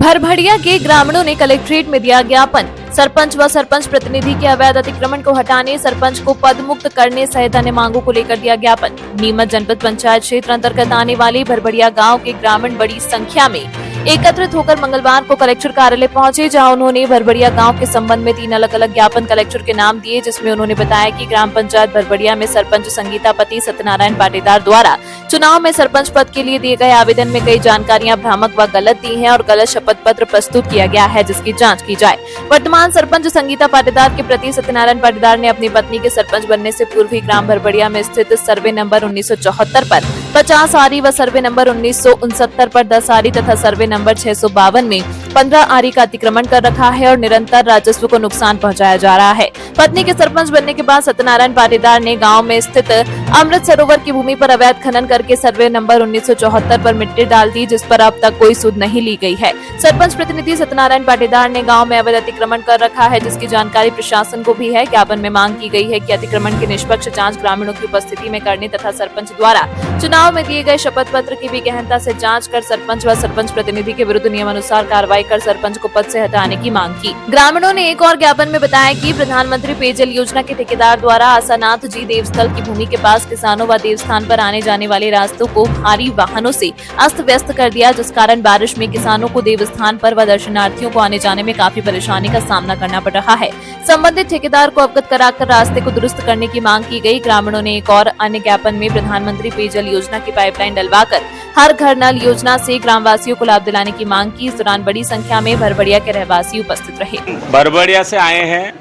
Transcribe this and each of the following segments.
भरभड़िया के ग्रामीणों ने कलेक्ट्रेट में दिया ज्ञापन। सरपंच व सरपंच प्रतिनिधि के अवैध अतिक्रमण को हटाने, सरपंच को पद मुक्त करने सहित अन्य मांगों को लेकर दिया ज्ञापन। नीमच जनपद पंचायत क्षेत्र अंतर्गत आने वाले भरभड़िया गांव के ग्रामीण बड़ी संख्या में एकत्रित होकर मंगलवार को कलेक्टर कार्यालय पहुंचे, जहां उन्होंने भरभड़िया गांव के संबंध में 3 अलग-अलग ज्ञापन कलेक्टर के नाम दिए, जिसमें उन्होंने बताया कि ग्राम पंचायत भरभड़िया में सरपंच संगीता पति सत्यनारायण पाटीदार द्वारा चुनाव में सरपंच पद के लिए दिए गए आवेदन में कई जानकारियां भ्रामक व गलत दी हैं और गलत शपथ पत्र प्रस्तुत किया गया है, जिसकी जांच की जाए। वर्तमान सरपंच संगीता पाटीदार के प्रति सत्यनारायण पाटीदार ने अपनी पत्नी के सरपंच बनने से पूर्व ही ग्राम भरभड़िया में स्थित सर्वे नंबर 1974 पर 50 आरी व सर्वे नंबर 1969 पर 10 आरी तथा सर्वे नंबर 652 में 15 आरी का अतिक्रमण कर रखा है और निरंतर राजस्व को नुकसान पहुंचाया जा रहा है। पत्नी के सरपंच बनने के बाद सत्यनारायण पाटीदार ने गांव में स्थित अमृत सरोवर की भूमि पर अवैध खनन करके सर्वे नंबर 1974 पर मिट्टी डाल दी, जिस पर अब तक कोई सुध नहीं ली गई है। सरपंच प्रतिनिधि सत्यनारायण पाटीदार ने गांव में अवैध अतिक्रमण कर रखा है, जिसकी जानकारी प्रशासन को भी है। ज्ञापन में मांग की गई है कि अतिक्रमण की निष्पक्ष जांच ग्रामीणों की उपस्थिति में करने तथा सरपंच द्वारा चुनाव में दिए गए शपथ पत्र की भी गहनता से जांच कर सरपंच व सरपंच प्रतिनिधि के विरुद्ध नियमानुसार कार्रवाई कर सरपंच को पद से हटाने की मांग की। ग्रामीणों ने एक और ज्ञापन में बताया कि प्रधानमंत्री पेयजल योजना के ठेकेदार द्वारा आसानाथ जी देवस्थल की भूमि के पास किसानों व देवस्थान पर आने जाने वाले रास्तों को भारी वाहनों से अस्त व्यस्त कर दिया, जिस कारण बारिश में किसानों को देवस्थान पर व दर्शनार्थियों को आने जाने में काफी परेशानी का सामना करना पड़ रहा है। संबंधित ठेकेदार को अवगत कराकर रास्ते को दुरुस्त करने की मांग की गई। ग्रामीणों ने एक और अन्य ज्ञापन में प्रधानमंत्री पेयजल योजना की पाइपलाइन डलवाकर हर घर नल योजना से ग्रामवासियों को लाभ दिलाने की मांग की। इस दौरान बड़ी संख्या में भरभड़िया के रहवासी उपस्थित रहे। भरभड़िया से आए हैं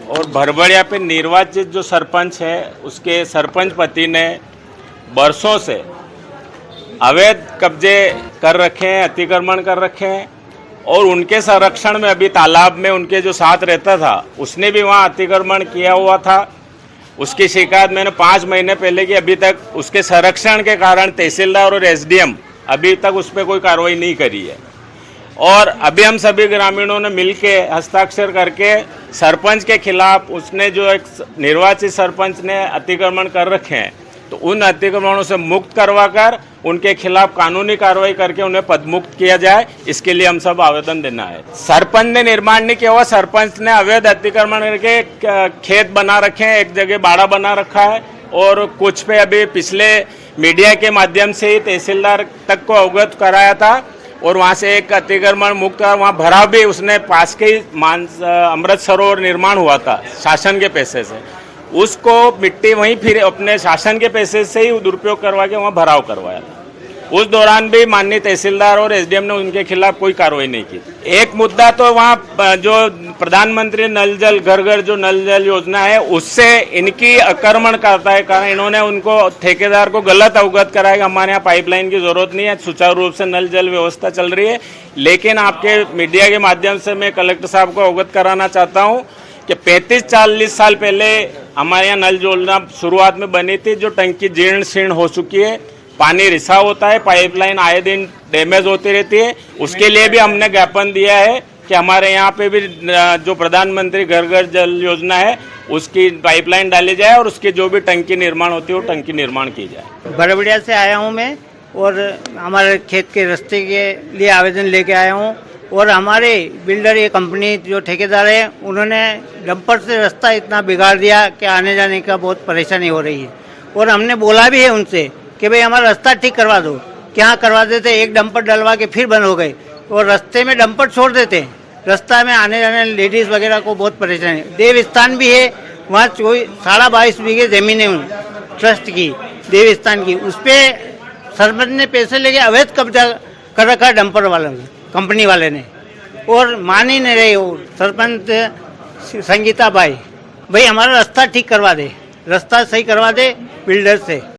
और भरभड़िया पे निर्वाचित जो सरपंच है उसके सरपंच पति ने बरसों से अवैध कब्जे कर रखे हैं, अतिक्रमण कर रखे हैं और उनके संरक्षण में अभी तालाब में उनके जो साथ रहता था उसने भी वहाँ अतिक्रमण किया हुआ था। उसकी शिकायत मैंने 5 महीने पहले की, अभी तक उसके संरक्षण के कारण तहसीलदार और एसडीएम अभी तक उस पर कोई कार्रवाई नहीं करी है। और अभी हम सभी ग्रामीणों ने मिलके हस्ताक्षर करके सरपंच के खिलाफ उसने जो एक निर्वाचित सरपंच ने अतिक्रमण कर रखे हैं तो उन अतिक्रमणों से मुक्त करवाकर उनके खिलाफ कानूनी कार्रवाई करके उन्हें पदमुक्त किया जाए, इसके लिए हम सब आवेदन देना है। सरपंच ने निर्माण नहीं किया हुआ, सरपंच ने अवैध अतिक्रमण करके खेत बना रखे हैं, एक जगह बाड़ा बना रखा है और कुछ पे अभी पिछले मीडिया के माध्यम से ही तहसीलदार तक को अवगत कराया था और वहाँ से एक अतिक्रमण मुक्त वहाँ भराव भी उसने पास के ही अमृत सरोवर निर्माण हुआ था शासन के पैसे से, उसको मिट्टी वहीं फिर अपने शासन के पैसे से ही दुरुपयोग करवा के वहाँ भराव करवाया था। उस दौरान भी माननीय तहसीलदार और एसडीएम ने उनके खिलाफ कोई कार्रवाई नहीं की। एक मुद्दा तो वहाँ जो प्रधानमंत्री नल जल घर घर जो नल जल योजना है उससे इनकी आक्रमण करता है, कारण इन्होंने उनको ठेकेदार को गलत अवगत कराया कि हमारे यहाँ पाइपलाइन की जरूरत नहीं है, सुचारू रूप से नल जल व्यवस्था चल रही है। लेकिन आपके मीडिया के माध्यम से मैं कलेक्टर साहब को अवगत कराना चाहता हूँ कि 35-40 साल पहले हमारे यहाँ नल योजना शुरुआत में बनी थी, जो टंकी जीर्ण शीर्ण हो चुकी है, पानी रिसा होता है, पाइपलाइन आए दिन डैमेज होती रहती है। उसके लिए भी हमने ज्ञापन दिया है कि हमारे यहाँ पे भी जो प्रधानमंत्री घर घर जल योजना है उसकी पाइपलाइन डाली जाए और उसकी जो भी टंकी निर्माण होती है वो टंकी निर्माण की जाए। भरभड़िया से आया हूँ मैं और हमारे खेत के रास्ते के लिए आवेदन लेके आया हूँ और हमारे बिल्डर ये कंपनी जो ठेकेदार है उन्होंने डंपर से रास्ता इतना बिगाड़ दिया कि आने जाने का बहुत परेशानी हो रही है। और हमने बोला भी है उनसे कि भाई हमारा रास्ता ठीक करवा दो, क्या करवा देते, एक डंपर डलवा के फिर बंद हो गए और रास्ते में डंपर छोड़ देते, रास्ता में आने जाने लेडीज़ वगैरह को बहुत परेशानी। देवस्थान भी है वहाँ 22.5 बीघे ज़मीन है ट्रस्ट की देवस्थान की, उस पर सरपंच ने पैसे लेके अवैध कब्जा कर रखा डंपर वालों ने, कंपनी वाले ने, और मान ही नहीं रहे वो सरपंच संगीता भाई हमारा रास्ता ठीक करवा दे, रास्ता सही करवा दे बिल्डर से।